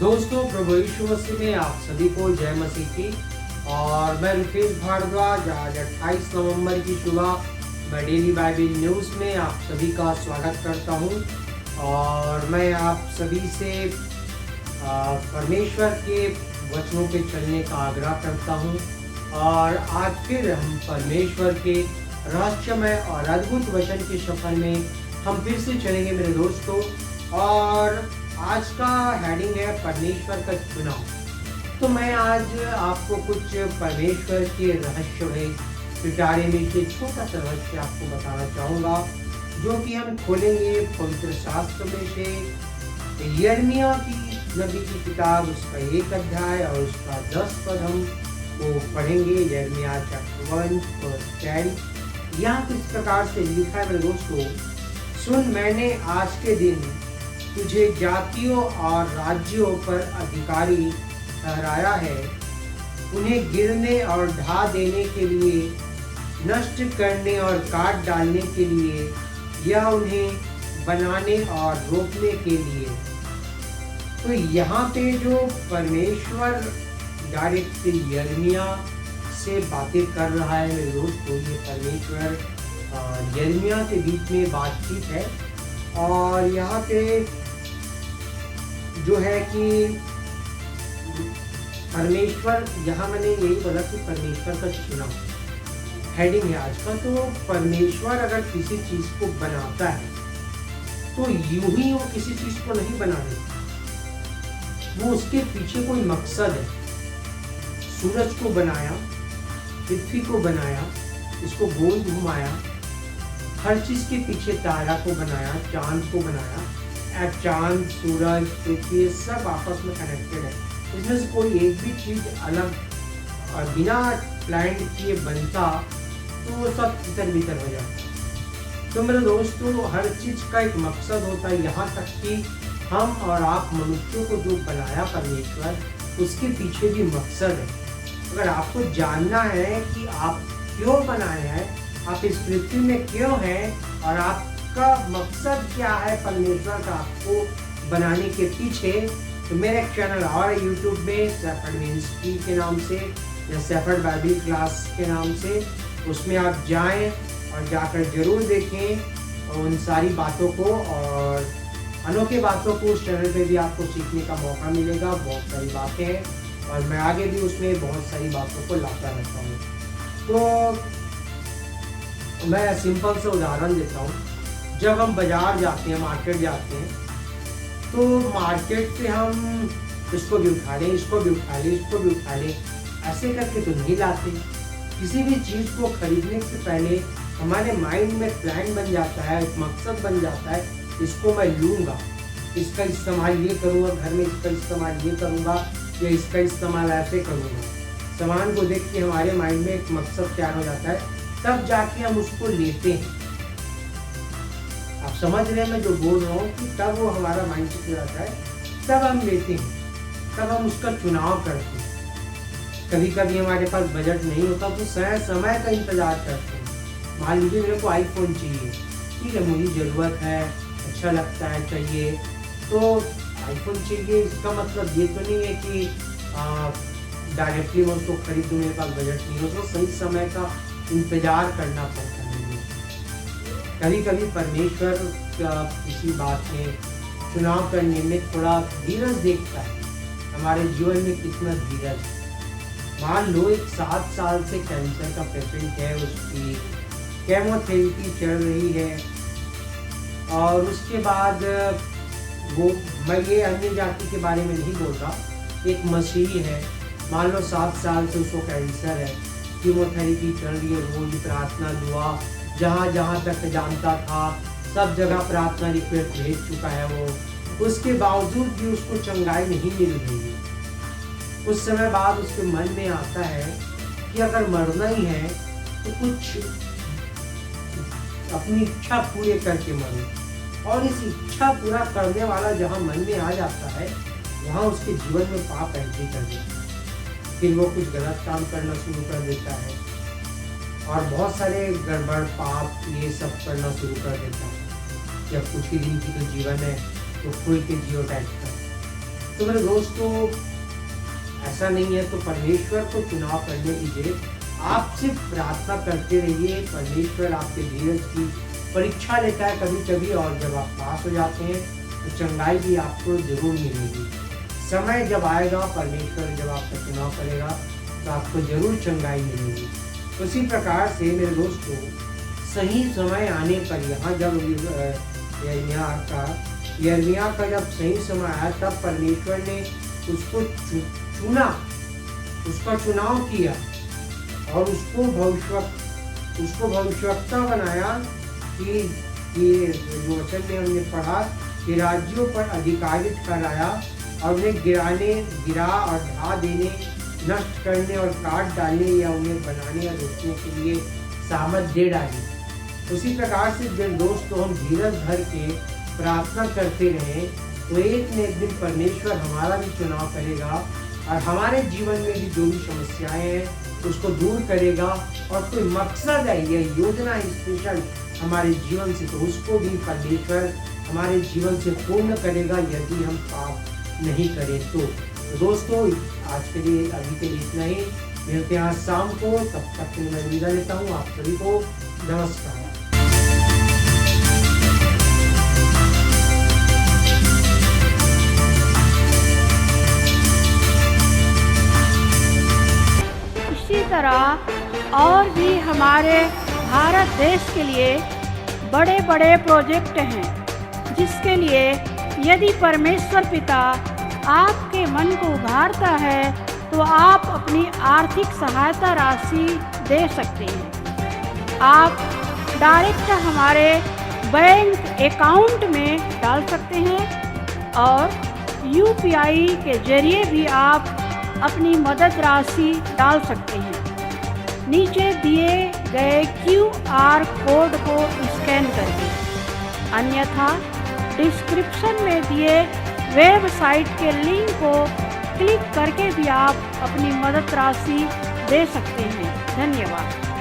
दोस्तों, प्रभु यीशु मसीह में आप सभी को जय मसीह की। और मैं रुपेश भारद्वाज आज 28 नवंबर की सुबह मैं डेली बाइबल न्यूज़ में आप सभी का स्वागत करता हूं। और मैं आप सभी से परमेश्वर के वचनों पे चलने का आग्रह करता हूं। और आज फिर हम परमेश्वर के रहस्यमय और अद्भुत वचन के सफर में हम फिर से चलेंगे मेरे दोस्तों। और आज का हेडिंग है परमेश्वर का चुनाव। तो मैं आज आपको कुछ परमेश्वर के रहस्य बारे में एक छोटा सा रहस्य आपको बताना चाहूँगा, जो कि हम खोलेंगे पवित्र शास्त्र में से यिर्मयाह की नबी की किताब, उसका 1 अध्याय और उसका 10 पद हम वो पढ़ेंगे। यिर्मयाह चैप्टर 1 वर्स 10। यहाँ किस प्रकार से लिखा है मेरे दोस्तों, सुन, मैंने आज के दिन तुझे जातियों और राज्यों पर अधिकारी ठहराया है, उन्हें गिरने और ढा देने के लिए, नष्ट करने और काट डालने के लिए, या उन्हें बनाने और रोकने के लिए। तो यहाँ पे जो परमेश्वर डायरेक्ट यिर्मयाह से बातें कर रहा है मेरे दोस्तों, ये परमेश्वर यिर्मयाह के बीच में बातचीत है। और यहाँ पे जो है कि परमेश्वर, यहाँ मैंने यही बोला कि परमेश्वर का चुनाव हेडिंग है आज का। तो परमेश्वर अगर किसी चीज को बनाता है तो यूं ही वो किसी चीज को नहीं बना देता, वो उसके पीछे कोई मकसद है। सूरज को बनाया, पृथ्वी को बनाया, इसको गोल घुमाया, हर चीज के पीछे तारा को बनाया, चांद को बनाया। चांद, सूरज, पृथ्वी सब आपस में कनेक्टेड है। इसमें से कोई एक भी चीज अलग और बिना प्लान किए बनता तो वो सब इधर भीतर हो जाता। तो मेरे दोस्तों, हर चीज का एक मकसद होता है। यहाँ तक कि हम और आप मनुष्यों को जो बनाया परमेश्वर, उसके पीछे भी मकसद है। अगर आपको जानना है कि आप क्यों बनाए हैं, आप इस पृथ्वी में क्यों हैं और आपका मकसद क्या है परमेश्वर का आपको बनाने के पीछे, तो मेरा एक चैनल और है यूट्यूब में, सेफर्ड मिनिस्ट्री के नाम से या सेफर्ड बाइबल क्लास के नाम से। उसमें आप जाएं और जाकर जरूर देखें और उन सारी बातों को और अनोखी बातों को उस चैनल पे भी आपको सीखने का मौका मिलेगा। बहुत सारी बातें हैं और मैं आगे भी उसमें बहुत सारी बातों को लाता रहता हूँ। तो मैं सिंपल से उदाहरण देता हूँ। जब हम बाजार जाते हैं, मार्केट जाते हैं, तो मार्केट से हम इसको भी उठा लें, इसको भी उठा लें, इसको भी उठा लें, ऐसे करके तो नहीं लाते। किसी भी चीज़ को खरीदने से पहले हमारे माइंड में प्लान बन जाता है, एक मकसद बन जाता है, इसको मैं लूँगा, इसका इस्तेमाल ये करूँगा, घर में इसका इस्तेमाल ये करूँगा या इसका इस्तेमाल ऐसे करूँगा। सामान को देख के हमारे माइंड में एक मकसद तैयार हो जाता है, तब जाके हम उसको लेते हैं। आप समझ रहे हैं मैं जो बोल रहा हूँ कि तब वो हमारा माइंड सेट हो जाता है, तब हम लेते हैं, तब हम उसका चुनाव करते हैं। कभी कभी हमारे पास बजट नहीं होता तो समय का इंतजार करते हैं। मान लीजिए मेरे को आईफोन चाहिए, ठीक है, मुझे ज़रूरत है, अच्छा लगता है, चाहिए, तो आईफोन चाहिए। इसका मतलब ये तो नहीं है कि डायरेक्टली मैं उसको खरीद दूँ, मेरे पास बजट नहीं हो, तो सही समय का इंतजार करना पड़ता है। कभी कभी परमेश्वर किसी बात में चुनाव करने में थोड़ा धीरज देखता है, हमारे जीवन में कितना धीरज। मान लो एक 7 साल से कैंसर का पेशेंट है, उसकी केमोथेरेपी चल रही है, और उसके बाद वो, मैं ये अन्य जाति के बारे में नहीं बोल रहा, एक मसीही है, मान लो 7 साल से उसको कैंसर है, कीमोथेरेपी चल रही है, रोज प्रार्थना दुआ जहाँ जहाँ तक जानता था सब जगह प्रार्थना रिक्वेस्ट भेज चुका है वो, उसके बावजूद भी उसको चंगाई नहीं मिल रही है। उस समय बाद उसके मन में आता है कि अगर मरना ही है तो कुछ अपनी इच्छा पूरे करके मरूं। और इस इच्छा पूरा करने वाला जहाँ मन में आ जाता है, वहाँ उसके जीवन में पाप एंट्री कर देता है। फिर वो कुछ गलत काम करना शुरू कर देता है और बहुत सारे गड़बड़ पाप ये सब करना शुरू कर देता है। जब कुछ ही दिन की तो जीवन है तो खुल के जियो टाइप का। तो मेरे दोस्तों ऐसा नहीं है तो परमेश्वर को चुनाव करने दीजिए। आप सिर्फ प्रार्थना करते रहिए, परमेश्वर आपके धीरज की परीक्षा लेता है कभी कभी, और जब आप पास हो जाते हैं तो चंगाई भी आपको जरूर मिलेगी। समय जब आएगा, परमेश्वर जब आपका चुनाव करेगा तो आपको जरूर चंगाई मिलेगी। उसी प्रकार से मेरे दोस्तों सही समय आने पर यहाँ जब यिर्मयाह का जब सही समय आया तब परमेश्वर ने उसको चुना, उसका चुनाव किया और उसको भविष्यवक्ता बनाया कि ये जो वचन में हमने पढ़ा कि राज्यों पर अधिकारित कराया और उन्हें गिरा और ढा देने, नष्ट करने और काट डालने या उन्हें बनाने या रोकने के लिए सामर्थ दे डाली। उसी प्रकार से जब दोस्तों हम धीरज धर के प्रार्थना करते रहें तो एक न एक दिन परमेश्वर हमारा भी चुनाव करेगा और हमारे जीवन में भी जो भी समस्याएं हैं उसको दूर करेगा, और कोई मकसद है, यह योजना स्पेशल हमारे जीवन से, तो उसको भी परमेश्वर हमारे जीवन से पूर्ण करेगा यदि हम पाप नहीं करें तो। दोस्तों आज के लिए अभी के लिए इतना ही, मिलते हैं आज शाम को, तब तक के लिए मैं विदा लेता हूँ आप सभी को। नमस्कार। इसी तरह और भी हमारे भारत देश के लिए बड़े बड़े प्रोजेक्ट हैं, जिसके लिए यदि परमेश्वर पिता आपके मन को उभारता है तो आप अपनी आर्थिक सहायता राशि दे सकते हैं। आप डायरेक्ट हमारे बैंक अकाउंट में डाल सकते हैं और UPI के जरिए भी आप अपनी मदद राशि डाल सकते हैं। नीचे दिए गए QR कोड को स्कैन करके, अन्यथा डिस्क्रिप्शन में दिए वेबसाइट के लिंक को क्लिक करके भी आप अपनी मदद राशि दे सकते हैं। धन्यवाद।